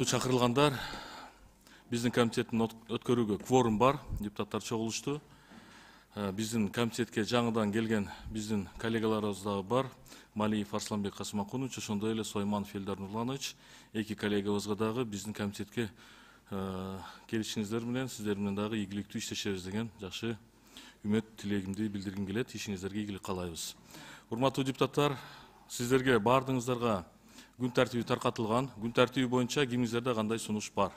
Чакырылгандар, биздин комитеттин өткөрүүгө кворум бар, депутаттар чогулушту. Биздин комитетке жаңыдан келген биздин коллегаларыбыз дагы бар. Малиев Арсланбек Касымакунович, ошондой эле Сойманов Элдар Нурланович, эки коллегабызга дагы биздин комитетке келишиңиздер менен, сиздер менен дагы ийгиликтүү иштешебиз деген жакшы үмүт тилегимди билдиргим келет. Ишиңиздерге ийгилик каалайбыз. Урматтуу депутаттар, сиздерге бардыгыңыздарга күн тартиби таркатылган. Күн тартиби боюнча кимиңиздерде кандай сунуш бар?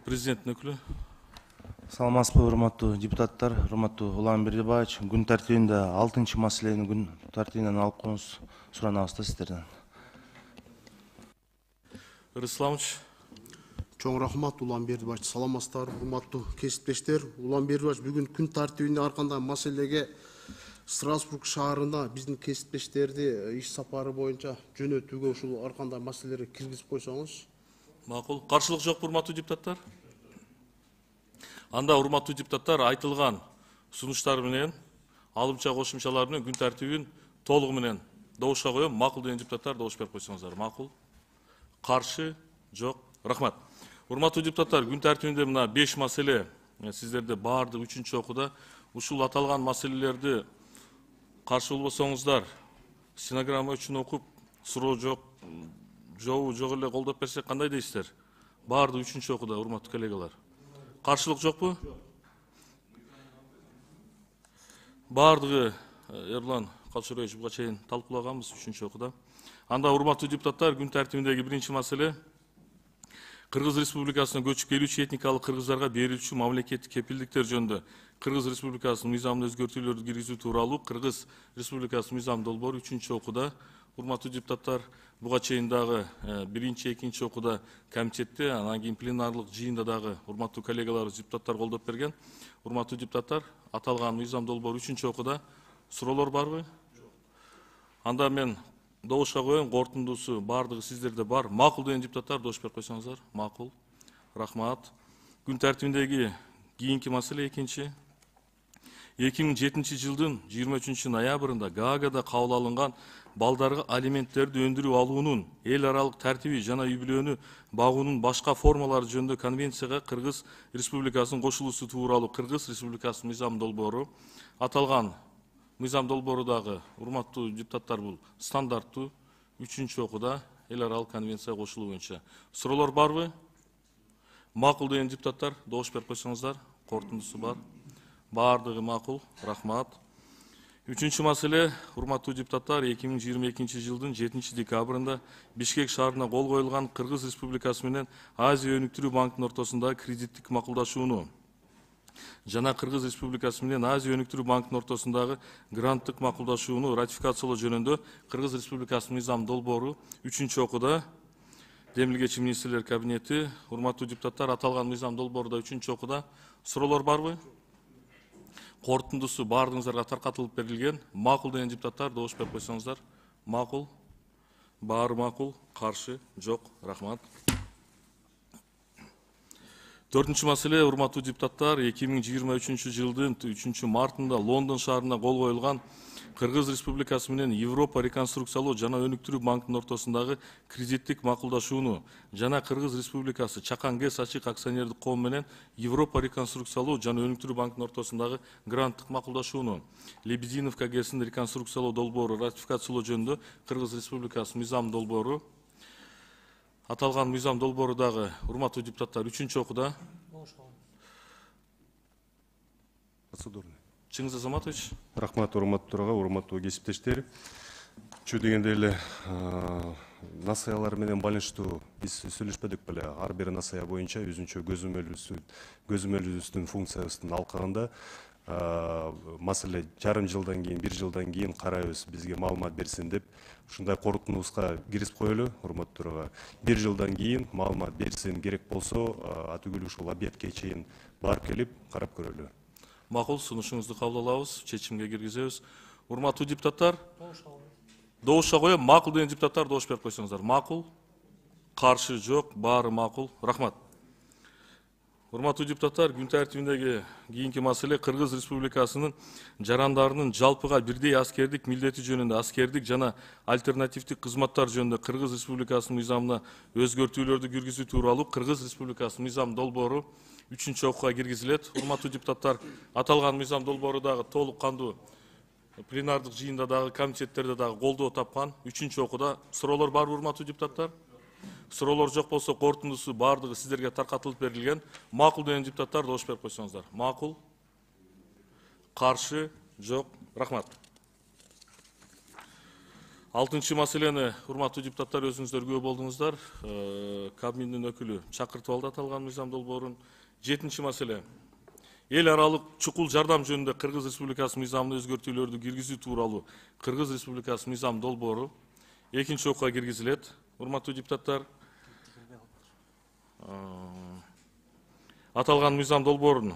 Президенттин өкүлү. Саламатсызбы, урматтуу депутаттар, урматтуу Улан Бердебаевич. Күн тартибинде 6-чы маселени күн тартибинен алып коюңуз суранабыз да сиздерден. Исламович. Чоң рахмат, Улан Бердебаевич. Саламатсыздар, урматтуу кесиптештер. Улан Бердебаевич, бүгүн күн тартибинде ар кандай маселеге Страсбург шаарына биздин кесиптештерди иш сапары боюнча жөнөтүүгө ушул ар кандай маселелерге киргизип койсоңуз. Макул. Каршылык жок, урматтуу депутаттар? Анда урматтуу депутаттар айтылган сунуштар менен, алымча кошумчалар менен күн тартибин толугу менен добушка коем. Макул деген депутаттар добуш берип койсоңуздар. Макул. Каршы жок. Рахмат. Урматтуу депутаттар, күн тартибинде мына 5 маселе сиздерде бардыгы 3-чү окууда. Ушул аталган маселелерди каршы болбосоңуздар, стенограмма үчүн окуп, суроо жок, жок эле колдоп берсек кандай дейсиздер? Бардыгы 3-чү окууда, урматтуу коллегалар. Каршылык жокпу? Бардыгы Эрлан Калчураевич буга чейин талкуулаганбыз 3-чү окууда. Анда урматтуу депутаттар, күн тартибиндеги 1-чи маселе Кыргыз Республикасына көчүп келүүчү этникалык кыргыздарга берилүүчү мамлекеттик кепилдиктер жөнүндө Кыргыз Республикасынын мыйзамына өзгөртүүлөрдү киргизүү тууралуу Кыргыз Республикасынын мыйзам долбоору 3-чү окууда. Урматтуу депутаттар, буга чейин дагы 1-чи, 2-чи окууда комитетте, анан кийин пленарлык жыйында дагы урматтуу коллегаларыбыз депутаттар колдоп берген. Урматтуу депутаттар, аталган мыйзам долбоору 3-чү окууда суроолор барбы? Анда мен добушка коем, кортундусу бардыгы сиздерде бар. Макул деген депутаттар добуш берип койсоңуздар. Макул. Рахмат. Күн тартибиндеги кийинки маселе 2-чи. 2007 жылдын 23 ноябрында Гаагада кабыл алынган балдарга алименттерди өндүрүп алуунун эл аралык тартиби жана үй бүлөнү багуунун башка формалары жөнүндө конвенцияга Кыргыз Республикасынын кошулуусу тууралуу Кыргыз Республикасынын мыйзам долбоору. Аталган мыйзам долбоорудагы урматтуу депутаттар бул стандарттуу 3-чү окууда эл аралык конвенцияга кошулуу боюнча. Суроолор барбы? Макул деген депутаттар добуш берип койсоңуздар. Кортундусу бар. Бардыгы макул. Рахмат. 3-чү маселе, урматтуу депутаттар, 2022 жылдын 7 декабрында Бишкек шаарына кол коюлган Кыргыз Республикасы менен Азия өнүктүрүү банкынын ортосундагы кредиттик макулдашууну жана Кыргыз Республикасы менен Азия өнүктүрүү банкынын ортосундагы гранттык макулдашууну ратификациялоо жөнүндө Кыргыз Республикасынын мыйзам долбоору 3-чү окууда демилгечи министрлер кабинети. Урматтуу депутаттар, аталган мыйзам долбооруда 3-чү окууда суроолор барбы? Кортундусу бардыгыңыздарга таркатылып берилген. Макул деген депутаттар добуш берип койсоңуздар. Макул. Баары макул. Каршы жок. Рахмат. 4-чү маселе, урматтуу депутаттар, 2023 жылдын 3 мартында Лондон шаарына кол коюлган Кыргыз Республикасы менен Европа реконструкциялоо жана өнүктүрүү банкынын ортосундагы кредиттик макулдашууну жана Кыргыз Республикасы Чакан ГЭС ачык акционердик коом менен Европа реконструкциялоо жана өнүктүрүү банкынын ортосундагы гранттык макулдашууну Лебединовка ГЭСин реконструкциялоо долбоору ратификациялоо жөнүндө Кыргыз Республикасынын мыйзам долбоору. Аталган мыйзам долбоорудагы урматтуу депутаттар 3-чү окууда. Процедурный. Чыңгыз Азаматович. Рахмат, урматтуу урматтуу кесиптештер. Чү дегенде эле насаялар менен байланыштуу биз сүйлөшпөдүк беле. Ар бир насая боюнча өзүнчө көзөмөлүбүздүн функциябыздын алкагында маселе жарым жылдан кийин, 1 жылдан кийин карайбыз, бизге маалымат берсин деп ушундай корутундубузга кирип коелу, урматтуу. 1 жылдан кийин маалымат берсин, керек болсо атүгүл ушул объектке чейин барып келип карап көрөлү. Макул, сунушуңузду кабыл алабыз, чечимге киргизебиз. Урматтуу депутаттар, добушка коем. Макул деген депутаттар добуш берип койсоңуздар. Макул. Каршы жок, баары макул. Рахмат. Урматтуу депутаттар, күн тартибиндеги кийинки маселе Кыргыз Республикасынын жарандарынын жалпыга бирдей аскердик милдети жөнүндө аскердик жана альтернативдик кызматтар жөнүндө Кыргыз Республикасынын мыйзамына өзгөртүүлөрдү киргизүү тууралуу Кыргыз Республикасынын мыйзам долбоору 3-окууга киргизилет. Урматтуу депутаттар, аталган мыйзам долбоору дагы толук кандуу пленардык жыйында дагы комитеттерде дагы колдоо тапкан. 3-окууда суроолор барбы, урматтуу депутаттар? Суроолор жок болсо корутундусу баардыгы сиздерге таркатылып берилген. Макул деген депутаттар добуш берип койсоңуздар. Макул? Каршы? Жок. Рахмат. 6-чы маселени, урматтуу депутаттар, өзүңүздөр күбө болдуңуздар. Кабминдин өкүлү чакыртып алды аталган мыйзам долбоорун. 7-чи маселе. Эл аралык чукул жардам жөнүндө Кыргыз Республикасынын мыйзамына өзгөртүүлөрдү киргизүү тууралуу Кыргыз Республикасынын мыйзам долбоору 2-окууга киргизилет. Урматтуу депутаттар, аталган мыйзам долбоорун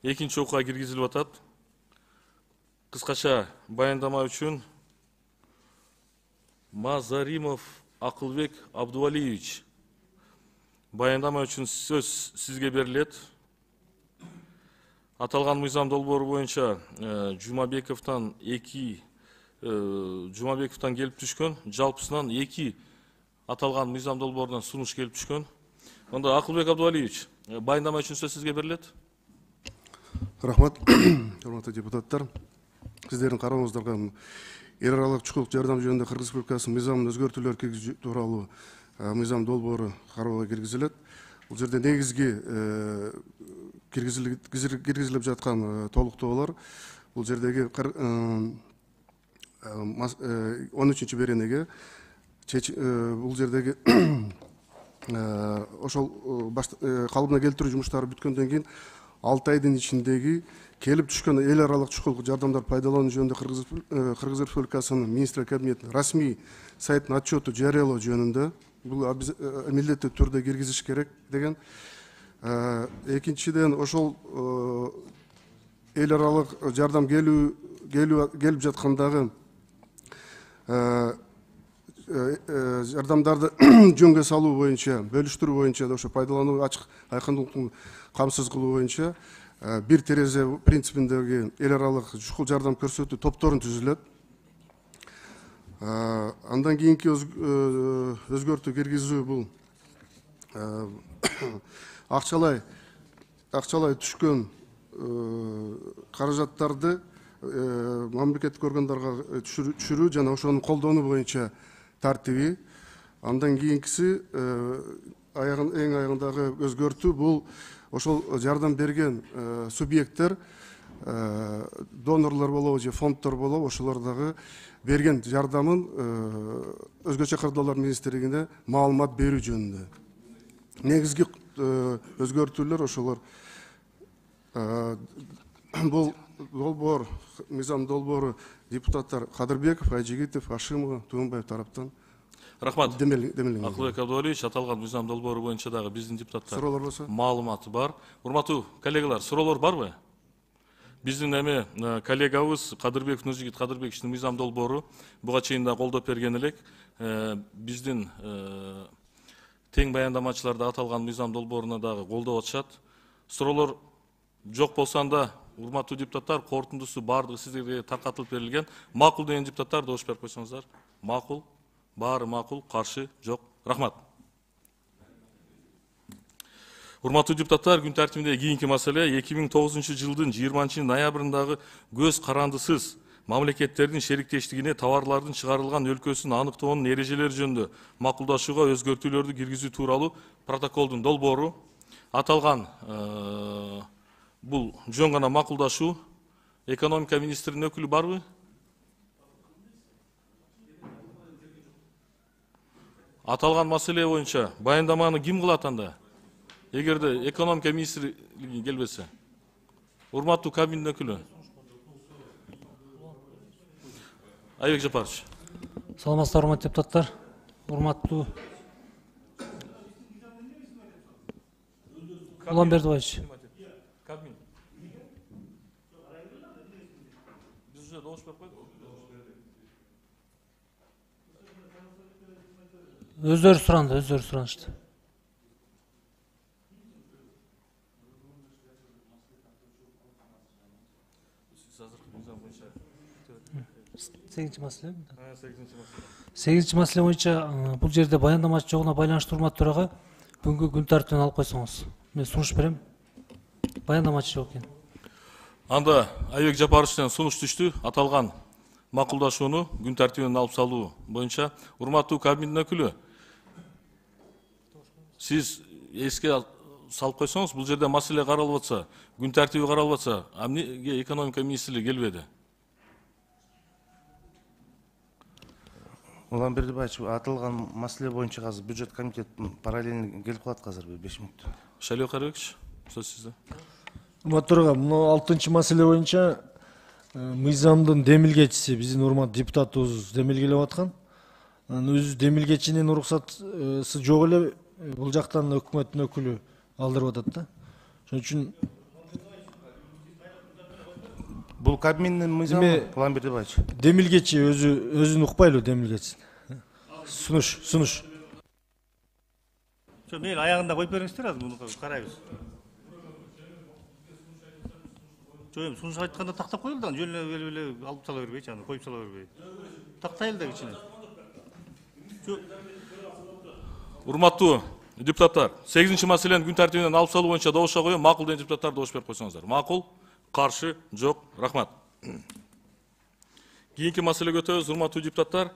2-окууга киргизилип атат. Кыскача баяндама үчүн Мазаримов Акылбек Абдувалиевич, баяндама үчүн сөз сизге берилет. Аталган мыйзам долбоору боюнча Жумабековдон келип түшкөн, жалпысынан 2 аталган мыйзам долбоорунан сунуш келип түшкөн. Онда Акылбек Абдувалиевич, баяндама үчүн сөз сизге берилет. Рахмат, урматтуу депутаттар. Сиздердин карооңуздарга эл аралык чукул жардам жөнүндө Кыргыз Республикасынын мыйзамына өзгөртүүлөр киргизүү тууралуу мыйзам долбоору кароого киргизилет. Бул жерде негизги киргизилип жаткан толуктоолор бул жердеги 13-чү беренеге бул жердеги ошол калыбына келтирүү жумуштары бүткөндөн кийин 6 айдын ичиндеги келип түшкөн эл аралык чукул жардамдар пайдалануу жөнүндө Кыргыз Республикасынын министрлер кабинетинин расмий сайтынын отчету жарыялоо жөнүндө бул милдеттүү түрдө киргизиш керек деген. Экинчиден, ошол эл аралык жардам келип жаткандагы жардамдарды жөнгө салуу боюнча, бөлүштүрүү боюнча, ошо пайдалануу ачык айкындыктын камсыз кылуу боюнча бир терезе принципиндеги эл аралык чукул жардам көрсөтүү топторун түзүлөт. Андан кийинки өзгөртүү киргизүү бул акчалай түшкөн каражаттарды мамлекеттик органдарга түшүрүү жана ошонун колдонуу боюнча тартиби. Андан кийинкиси эң аягындагы өзгөртүү бул ошол жардам берген субъекттер, донорлор болобу же фонддор болобу, ошолор дагы берген жардамын өзгөчө кырдаалар министрлигине маалымат берүү жөнүндө. Негизги өзгөртүүлөр ошолор. Бул долбоор, мыйзам долбоору депутаттар Кадырбеков, Айжигитов, Ашимова, Тугунбаев тараптан Рахмат. демелген. Акылбек Абдувалиевич, аталган мыйзам долбоору боюнча дагы биздин депутаттар Суроолор болсо? маалыматы бар. Урматтуу коллегалар, суроолор барбы? Биздин эми коллегабыз Кадырбеков Нуржигит Кадырбековичтин мыйзам долбоору буга чейин да колдоп берген элек. Биздин тең баяндамачылар да аталган мыйзам долбооруна дагы колдоп атышат. Суроолор жок болсо анда, урматтуу депутаттар, корутундусу баардыгы сиздерге таркатылып берилген. Макул деген депутаттар добуш берип койсоңуздар. Макул? Баары макул, каршы? Жок. Рахмат. Урматтуу депутаттар, күн тартибиндеги кийинки маселе 2009-жылдын 20 ноябрындагы көз карандысыз мамлекеттердин шериктештигине товарлардын чыгарылган өлкөсүн аныктоонун эрежелери жөнүндө макулдашууга өзгөртүүлөрдү киргизүү тууралуу протоколдун долбоору. Аталган бул жөн гана макулдашуу. Экономика министринин өкүлү барбы? Аталган маселе боюнча баяндаманы ким кылат анда? Эгерде экономика министрлиги келбесе. Урматтуу кабинет өкүлү. Айбек Жапарович. Саламатсыздар, урматтуу депутаттар. Урматтуу Уланбердиевич. Биз уже добуш берип койдук. Өздөрү суранышты. сегизинчи маселе. Сегизинчи маселе боюнча бул жерде баяндамачы жогуна байланыштуу урматтуу төрага бүгүнкү күн тартибине алып койсоңуз. Мен сунуш берем. Баяндамачы жок экен. Анда Айбек Жапаровичтен сунуш түштү. Аталган макулдашууну күн тартибине алып салуу боюнча урматтуу кабинеттин өкүлү, сиз эске салып койсоңуз, бул жерде маселе каралып атса, күн тартиби каралып атса, эмнеге экономика министрлиги келбеди? Улан Бердибаевич, аталган маселе боюнча азыр бюджет комитет параллельно келип калат азыр 5 мүнөттө. Шалиев Карабекович, сөз сизде. Урматтуу, мына 6-чы маселе боюнча мыйзамдын демилгечиси биздин урматтуу депутатыбыз демилгелеп аткан. Өзү демилгечинин уруксаты жок эле бул жактан өкмөттүн өкүлү алдырып атат да. Ошон үчүн Бул кабинеттин мыйзамы, Улан Бердибаевич. демилгечи өзүн укпайлы демилгечисин. Сунуш. Мейли аягында коюп бериңиздер, азыр муну карайбыз. Эми сунуш айтканда тактап коелу да, жөн эле алып сала бербейчи, аны коюп сала бербей. Тактайлы да кичине. Урматтуу депутаттар, 8-чи маселени күн тартибинен алып салуу боюнча добушка коюм. Макул деген депутаттар добуш берип койсоңуздар. Макул, каршы, жок, рахмат. Кийинки маселеге өтөбүз, урматтуу депутаттар.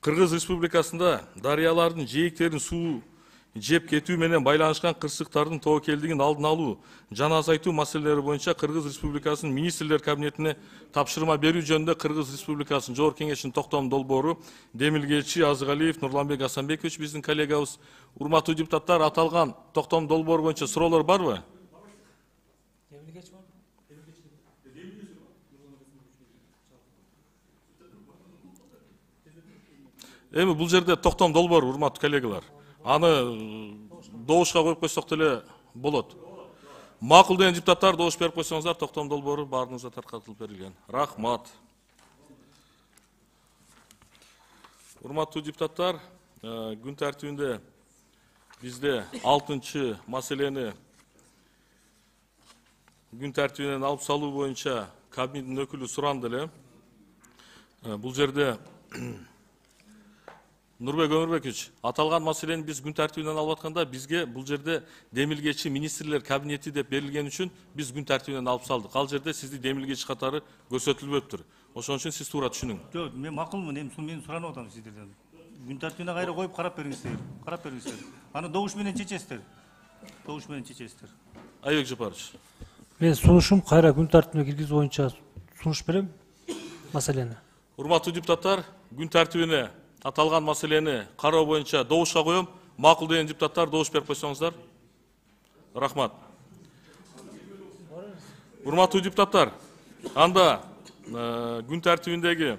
Кыргыз Республикасында дарыялардын жээктерин суу жеп кетүү менен байланышкан кырсыктардын тобокелдигин алдын алуу жана азайтуу маселелери боюнча Кыргыз Республикасынын министрлер кабинетине тапшырма берүү жөнүндө Кыргыз Республикасынын Жогорку Кеңешинин токтом долбоору демилгечи Азыгалиев Нурланбек Асанбекович биздин коллегабыз. Урматтуу депутаттар, аталган токтом долбоор боюнча суроолор барбы? Эми бул жерде токтом долбоор, урматтуу коллегалар. Аны добушка коюп койсок деле болот. Макул деген депутаттар добуш берип койсоңуздар, токтом долбоору баарыңызга таркатылып берилген. Рахмат. Урматтуу депутаттар, күн тартибинде бизде 6-чы маселени күн тартибинен алып салуу боюнча кабинеттин өкүлү суранды эле. Бул жерде Нурбек Өмүрбекович, аталган маселени биз күн тартибинен алып атканда бизге бул жерде демилгечи министрлер кабинети деп берилген үчүн биз күн тартибинен алып салдык. Ал жерде сизди демилгечи катары көрсөтүлбөптүр. Ошон үчүн сиз туура түшүнүң. Жок, мен макулмун, эми мен суранып атам сиздерден. Күн тартибине кайра коюп карап бериңиздер. Аны добуш менен чечесиздер. Айбек Жапарович. Мен сунушум кайра күн тартибине киргизүү боюнча сунуш берем маселени. Урматтуу депутаттар, күн тартибине аталган маселени кароо боюнча добушка коем. Макул деген депутаттар добуш берип койсоңуздар. Рахмат. Урматтуу депутаттар, анда күн тартибиндеги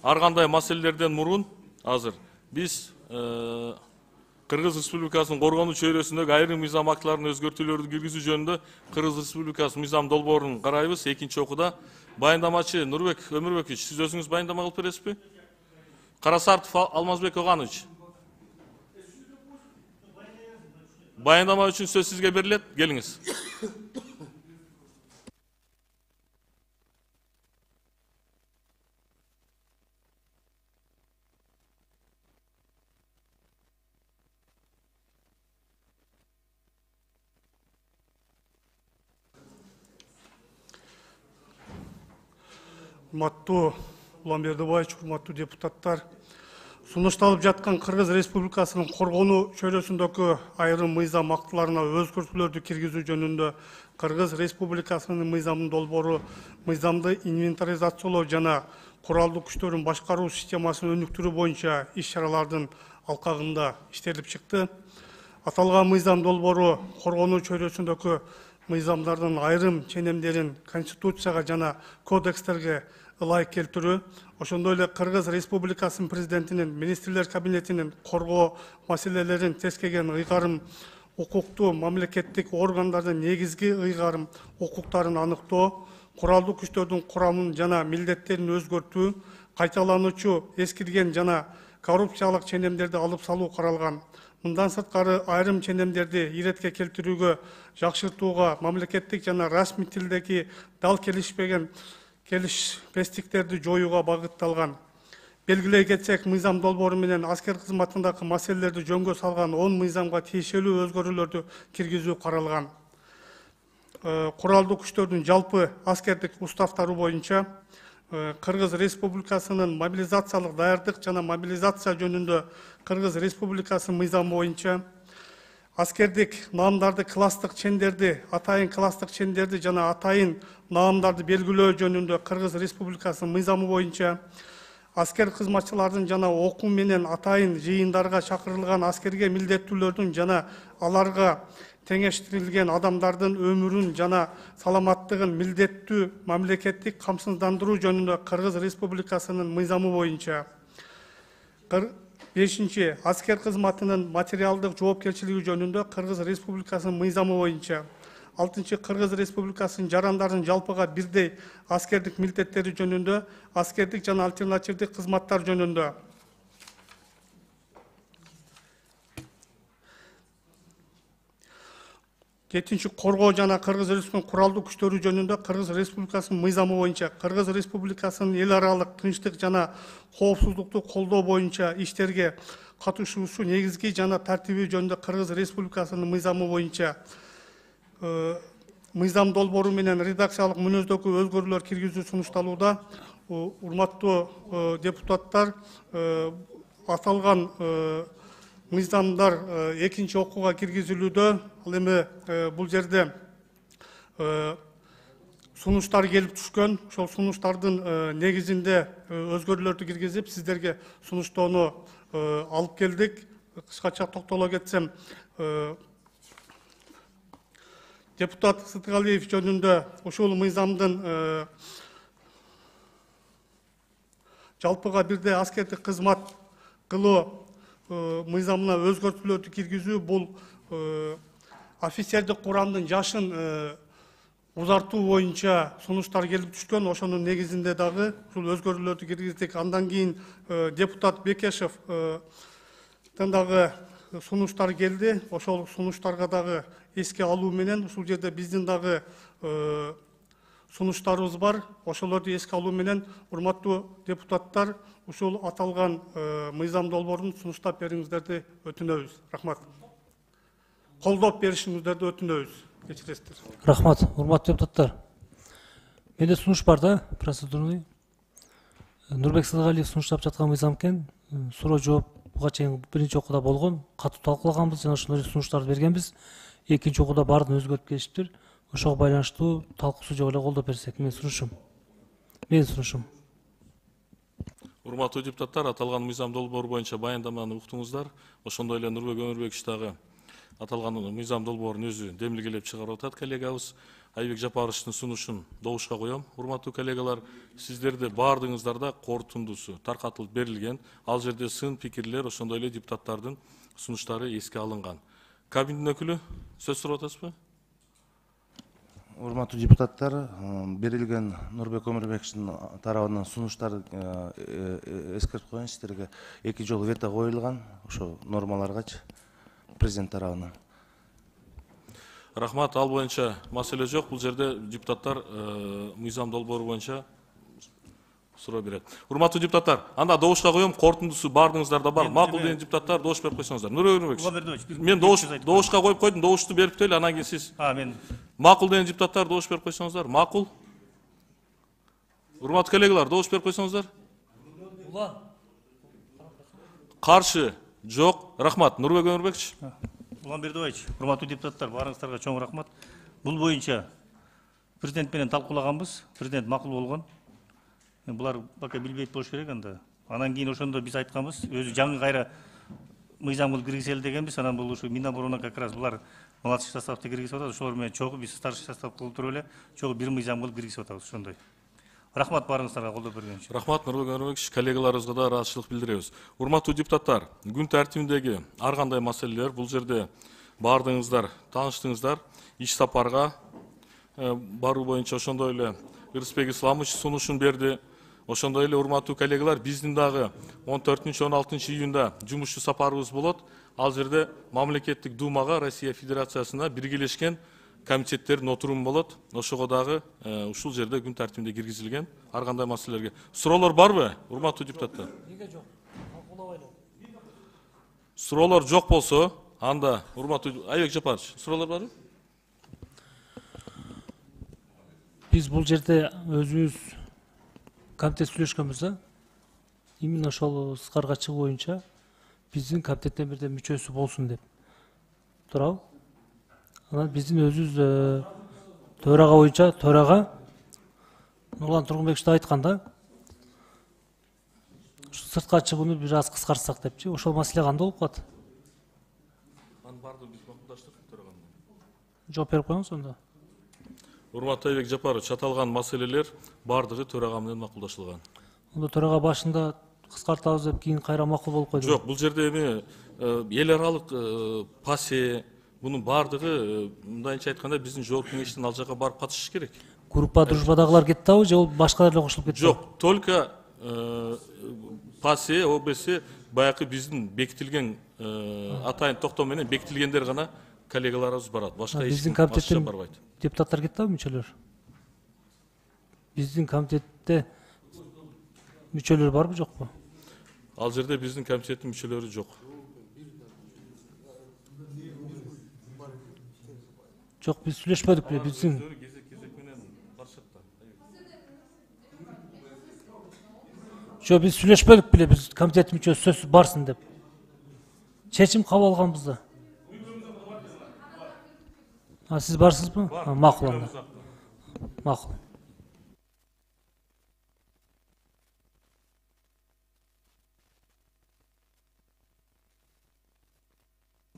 ар кандай маселелерден мурун азыр биз Кыргыз Республикасынын коргонуу чөйрөсүндөгү айрым мыйзам актыларына өзгөртүүлөрдү киргизүү жөнүндө Кыргыз Республикасынын мыйзам долбоорун карайбыз. 2-нчи окууда баяндамачы Нурбек Өмүрбекович, сиз өзүңүз баяндама кылып бересизби? Карасартов Алмазбек Оганович. Баяндама үчүн сөз сизге берилет. Келиңиз. Урматтуу Улан Бердибаевич, урматтуу депутаттар, сунушталып жаткан Кыргыз Республикасынын коргонуу чөйрөсүндөгү айрым мыйзам актыларына өзгөртүүлөрдү киргизүү жөнүндө Кыргыз Республикасынын мыйзамдын долбоору мыйзамды инвентаризациялоо жана куралдуу күчтөрдүн башкаруу системасын өнүктүрүү боюнча иш-чаралардын алкагында иштелип чыкты. Аталган мыйзам долбоору коргонуу чөйрөсүндөгү мыйзамдардын айрым ченемдерин Конституцияга жана кодекстерге ылайык келтирүү, ошондой эле Кыргыз Республикасынын президентинин министрлер кабинетинин коргоо маселелерин тескеген ыйгарым укуктуу мамлекеттик органдардын негизги ыйгарым укуктарын аныктоо, куралдуу күчтөрдүн курамын жана милдеттерин өзгөртүү, кайталануучу эскирген жана коррупциялык ченемдерди алып салуу каралган. Мындан сырткары айрым ченемдерди иретке келтирүүгө, жакшыртууга, мамлекеттик жана расмий тилдеги дал келишпеген келишпестиктерди жоюуга багытталган. Белгилей кетсек, мыйзам долбоору менен аскер кызматындагы маселелерди жөнгө салган 10 мыйзамга тиешелүү өзгөрүүлөрдү киргизүү каралган. Куралдуу күчтөрдүн жалпы аскердик уставтары боюнча Кыргыз Республикасынын мобилизациялык даярдык жана мобилизация жөнүндө Кыргыз Республикасы мыйзамы боюнча аскердик наамдарды класстык чендерди, атайын класстык чендерди жана атайын наамдарды белгилөө жөнүндө Кыргыз Республикасынын мыйзамы боюнча аскер кызматчылардын жана окуу менен атайын жыйындарга чакырылган аскерге милдеттүүлөрдүн жана аларга теңештирилген адамдардын өмүрүн жана саламаттыгын милдеттүү мамлекеттик камсыздандыруу жөнүндө Кыргыз Республикасынын мыйзамы боюнча. 5. Аскер кызматынын материалдык жоопкерчилиги жөнүндө Кыргыз Республикасынын мыйзамы боюнча. 6. Кыргыз Республикасынын жарандардын жалпыга бирдей аскердик милдеттери жөнүндө, аскердик жана альтернативдик кызматтар жөнүндө. 7. Коргоо жана Кыргыз Республикасынын куралдуу күчтөрү жөнүндө Кыргыз Республикасынын мыйзамы боюнча Кыргыз Республикасынын эл аралык тынчтык жана коопсуздукту колдоо боюнча иштерге катышуусу негизги жана тартиби жөнүндө Кыргыз Республикасынын мыйзамы боюнча мыйзам долбоору менен редакциялык мүнөздөгү өзгөрүүлөр киргизүү сунушталууда. Урматтуу депутаттар, аталган мыйзамдар экинчи окууга киргизилүүдө. Ал эми бул жерде сунуштар келип түшкөн. Ошол сунуштардын негизинде өзгөрүүлөрдү киргизип, сиздерге сунуштоону алып келдик. Кыскача токтоло кетсем, депутат Сытыгалиев жөнүндө ушул мыйзамдын жалпыга бирдей аскердик кызмат кылуу мыйзамына өзгөртүүлөрдү киргизүү, бул офицердик курамдын жашын узартуу боюнча сунуштар келип түшкөн. Ошонун негизинде дагы ушул өзгөрүүлөрдү киргиздик. Андан кийин депутат Бекешев дагы сунуштар келди. Ошол сунуштарга дагы эске алуу менен ушул жерде биздин дагы сунуштарыбыз бар. Ошолорду эске алуу менен, урматтуу депутаттар, ушул аталган мыйзам долбоорун сунуштап бериңиздерди өтүнөбүз. Рахмат. Колдоп беришиңиздерди өтүнөбүз. Кечиресиздер. Рахмат. Урматтуу депутаттар. Менде сунуш бар да, процедурный. Нурбек Сыдыгалиев сунуштап жаткан мыйзам экен. Суроо жооп буга чейин биринчи окууда болгон. Катуу талкуулаганбыз жана ошондой сунуштарды бергенбиз. Экинчи окууда баардыгын өзгөртүп келиштир. Ошого байланыштуу талкуусу жок эле колдоп берсек. Менин сунушум. Урматтуу депутаттар, аталган мыйзам долбоору боюнча баяндаманы уктуңуздар. Ошондой эле Нурбек Өмүрбекович дагы аталган мыйзам долбоорун өзү демилгелеп чыгарып атат. Коллегабыз Айбек Жапаровичтин сунушун добушка коем. Урматтуу коллегалар, сиздерде баардыгыңыздарда корутундусу таркатылып берилген. Ал жерде сын пикирлер, ошондой эле депутаттардын сунуштары эске алынган. Кабинеттин өкүлү сөз сурап атасызбы? Урматтуу депутаттар, берилген Нурбек Өмүрбековичтин тарабынан сунуштар эскертип коеюн сиздерге. 2 жолу вето коюлган ошо нормаларгачы президент тарабынан. Рахмат, ал боюнча маселе жок. Бул жерде депутаттар мыйзам долбоору боюнча суроо берет. Урматтуу депутаттар, анда добушка коем, корутундусу баардыгыңыздарда бар. Макул деген депутаттар добуш берип койсоңуздар. Нурбек Өмүрбекович, мен добушка коюп койдум, добушту берип эле, анан кийин сиз. Мен Макул деген депутаттар добуш берип койсоңуздар. Макул. Урматтуу коллегалар, добуш берип койсоңуздар. Каршы жок. Рахмат. Нурбек Өмүрбекович. Улан Бердибаевич, урматтуу депутаттар, баарыңыздарга чоң рахмат. Бул боюнча президент менен талкуулаганбыз. Президент макул болгон. Булар бака билбейт болуш керек анда. Анан кийин ошондо биз айтканбыз, өзү жаңы кайра мыйзам кылып киргизели дегенбиз. Анан бул ушу Минобороно как раз булар младший составды киргизип атат. Ошолор менен чогуу биз старший состав кылып туруп эле чогуу бир мыйзам кылып киргизип атабыз ошондой. Рахмат баарыңыздарга колдоп берген үчүн. Рахмат, Нурбек Өмүрбекович, коллегаларыбызга да ыраазычылык билдиребиз. Урматтуу депутаттар, күн тартибиндеги ар кандай маселелер бул жерде баардыгыңыздар тааныштыңыздар. Иш сапарга баруу боюнча ошондой эле Рыспек Исламович сунушун берди. Ошондой эле урматтуу коллегалар, биздин дагы 14-16 июнда жумушчу сапарыбыз болот. Ал жерде мамлекеттик думага Россия Федерациясына биргелешкен комитеттердин отуруму болот. Ошого дагы ушул жерде күн тартибинде киргизилген ар кандай маселелерге. Суроолор барбы, урматтуу депутаттар? Эмнеге жок? Талкуулабайлы. Суроолор жок болсо, анда урматтуу Айбек Жапарович, суроолор барбы? Биз бул жерде өзүбүз комитет сүйлөшкөнбүз да. Именно ошол СКАРга чыгуу боюнча биздин комитеттен бирден мүчөсү болсун деп турабы. Анан биздин өзүбүз төрага боюнча төрага Нурлан Тургунбекович да айткан да. Сыртка чыгууну бир аз кыскартсак депчи. Ошол маселе кандай болуп калат? Анын баардыгы биз макулдаштык төраган. Жооп берип коюңуз онда. Урматтуу Айбек Жапарович, аталган маселелер баардыгы төрага менен макулдашылган. Онда төрага башында кыскартабыз деп кийин кайра макул болуп койду. Жок, бул жерде эми эл аралык пасе бунун баардыгы мындайынча айтканда биздин жооп кеңештин ал жака барып катышыш керек. Группа дружбадагылар кетти же ол башкалар эле кошулуп кетти? Жок, только пасе, ОБС баягы биздин бекитилген атайын токтом менен бекитилгендер гана коллегаларыбыз барат. Башка эч биздин ким башка комитеттен барбайт. депутаттар кетти мүчөлөр? Биздин комитетте мүчөлөр барбы жокпу? Ал жерде биздин комитеттин мүчөлөрү жок. Жок, биз сүйлөшпөдүк беле, биздин Жок, биз сүйлөшпөдүк беле, биз комитет мүчөсү сөзсүз барсын деп. Чечим кабыл алганбыз да. Сиз барсызбы? Макул анда. Макул.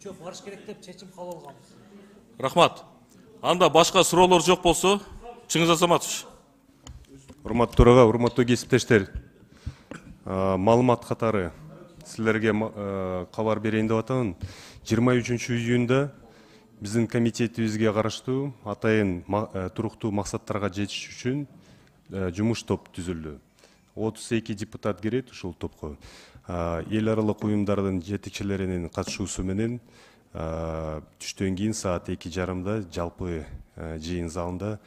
Жок, барыш керек деп чечим кабыл алганбыз. Рахмат. Анда башка суроолор жок болсо, Чыңгыз Азаматович. Урматтуу төрага, урматтуу кесиптештер, маалымат катары силерге кабар берейин деп атам. 23 июнда биздин комитетибизге караштуу атайын туруктуу максаттарга жетиш үчүн жумуш топ түзүлдү. 32 депутат кирет ушул топко. Эл аралык уюмдардын жетекчилеринин катышуусу менен түштөн кийин саат 2:30 жалпы жыйын залында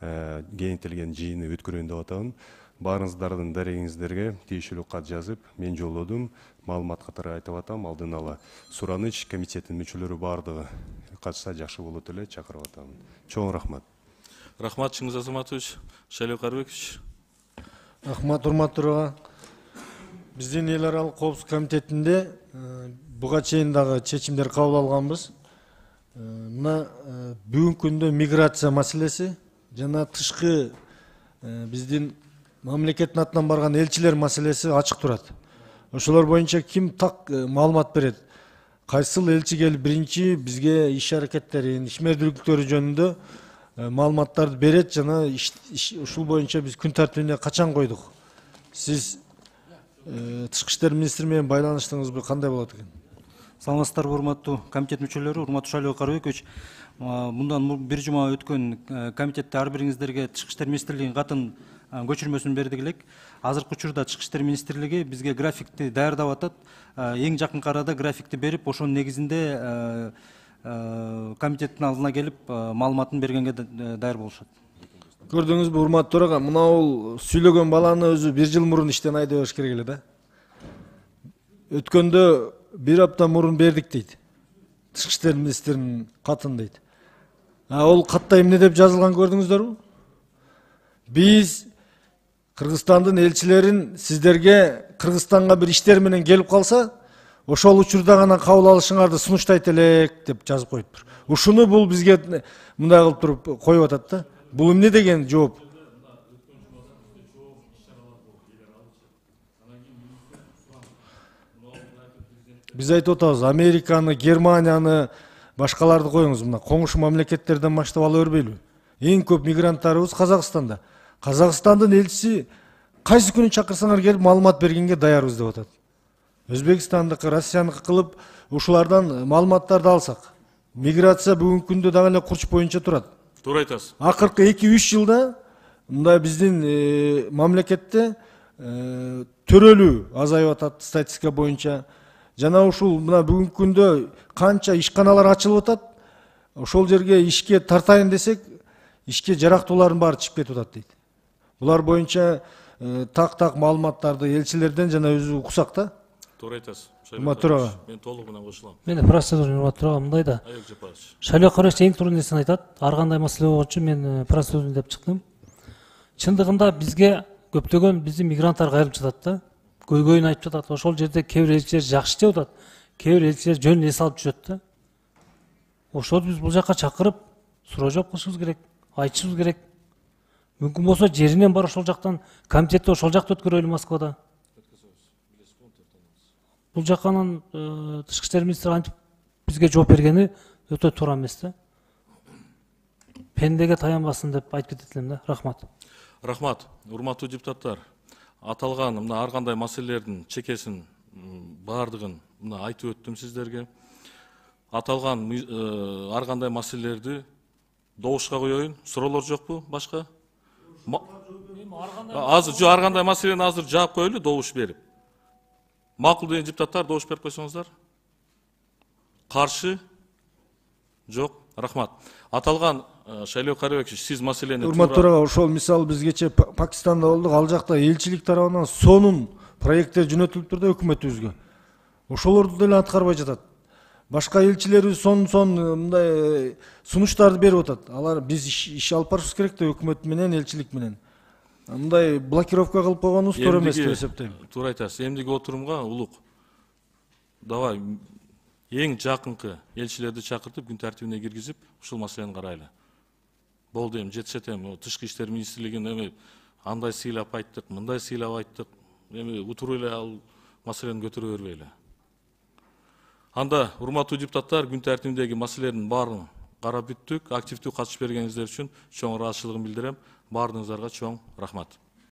кеңейтилген жыйынды өткөрөйүн деп атам. Баарыңыздардын дарегиңиздерге тийиштүү кат жазып, мен жолдодум. Маалымат катары айтып атам, алдын ала сураныч комитеттин мүчөлөрү баардыгы катышса жакшы болот эле, чакырып атам. Чоң рахмат. Рахмат, Чыңгыз Азаматович. Шайлоо Карыбекович. Рахмат, урматтуу төрага. Биздин эл аралык коопсуздук комитетинде буга чейин дагы чечимдер кабыл алганбыз. Мына бүгүнкү күндө миграция маселеси жана тышкы биздин мамлекеттин атынан барган элчилер маселеси ачык турат. Ошолор боюнча ким так маалымат берет? Кайсыл элчи келип биринчи бизге иш аракеттерин, ишмердүүлүктөрү жөнүндө маалыматтарды берет жана ушул боюнча биз күн тартибине качан койдук? Сиз тышкы иштер министри менен байланыштарыңыз кандай болот экен? Саламатсыздарбы, урматтуу комитет мүчөлөрү, урматтуу Шайлоо Карыбекович. Мындан бир жума өткөн комитетте ар бириңиздерге тышкы иштер министрлигинин катын көчүрмөсүн бердик элек. Азыркы учурда тышкы иштер министрлиги бизге графикти даярдап атат. Эң жакын арада графикти берип, ошонун негизинде комитеттин алдына келип маалыматын бергенге даяр болушат. Көрдүңүзбү, урматтуу төрага, мына бул сүйлөгөн баланы өзү 1 жыл мурун иштен айдап бериш керек эле да. Өткөндө 1 апта мурун бердик дейт. Тышкы иштер министринин катын дейт. Ол катта эмне деп жазылган көрдүңүздөрбү? Биз Кыргызстандын элчилерин сиздерге Кыргызстанга бир иштер менен келип калса, ошол учурда гана кабыл алышыңарды сунуштайт элек деп жазып коюптур. Ушуну бул бизге мындай кылып туруп коюп атат да. Бул эмне деген жооп? Биз айтып атабыз, Американы, Германияны, башкаларды коюңуз, мына коңшу мамлекеттерден баштап ала бербейлби? Эң көп мигранттарыбыз Казакстанда. Казакстандын элчиси кайсы күнү чакырсаңар келип маалымат бергенге даярбыз деп атат. Өзбекстандыкы, Россияныкы кылып ушулардан маалыматтарды алсак, миграция бүгүнкү күндө дагы эле курч боюнча турат. Туура айтасыз. Акыркы 2-3 жылда мындай биздин мамлекетте төрөлүү азайып атат статистика боюнча. Жана ушул мына бүгүнкү күндө канча ишканалар ачылып атат. ошол жерге ишке тартайын десек, ишке жарактуулардын баары чыгып кетип атат дейт. Булар боюнча так маалыматтарды элчилерден жана өзү уксак да. Туура айтасыз. Урматтуу төрага. Мен толук менен кошулам. Мен процедура урматтуу төрага мындай да. Айыл Жапарович. Шайлоо Караевич эң туура нерсени айтат. Ар кандай маселе болчу мен процедура деп чыктым. Чындыгында бизге көптөгөн биздин мигранттар кайрылып жатат да. Көйгөйүн айтып жатат. Ошол жерде кээ бир элчилер жакшы деп атат. Кээ бир элчилер жөн эс алып жүрөт да. Ошол биз бул жака чакырып суроо жооп кылышыбыз керек, айтышыбыз керек. Мүмкүн болсо жеринен бар ошол жактан комитетти ошол жакта өткөрөлү Москвада. Бул жаканын тышкы иштер министри антип бизге жооп бергени өтө туура эмес да. Пендеге таянбасын деп айтып кетет элем да. Рахмат. Рахмат. Урматтуу депутаттар, аталган мына ар кандай маселелердин чекесин баардыгын мына айтып өттүм сиздерге. Аталган ар кандай маселелерди добушка коеюн. Суроолор жокпу башка? Азыр ар кандай маселени азыр жаап коелу добуш берип. Макул деген депутаттар добуш берип койсоңуздар. Каршы? Жок. Рахмат. Аталган Шайлоо Карабекович, сиз маселени Урматтуу төрага, ошол мисалы биз кече Пакистанда болдук, ал жакта элчилик тарабынан сонун проекттер жөнөтүлүп турду өкмөтүбүзгө. Ошолорду деле аткарбай жатат. Башка элчилерибиз сон мындай сунуштарды берип атат. Алар биз иш алып барышыбыз керек да өкмөт менен, элчилик менен. Мындай блокировка кылып койгонубуз туура эмес деп эсептейм. Туура айтасыз. Эмдиги отурумга улук давай эң жакынкы элчилерди чакыртып күн тартибине киргизип ушул маселени карайлы. Болду эми жетишет эми тышкы иштер министрлигин эми андай сыйлап айттык, мындай сыйлап айттык. Эми утуруп эле ал маселени көтөрө бербейли. Анда урматтуу депутаттар, күн тартибиндеги маселелердин баарын карап бүттүк. Активдүү катышып бергениңиздер үчүн чоң ыраазычылыгымды билдирем. Баарыңыздарга чоң рахмат.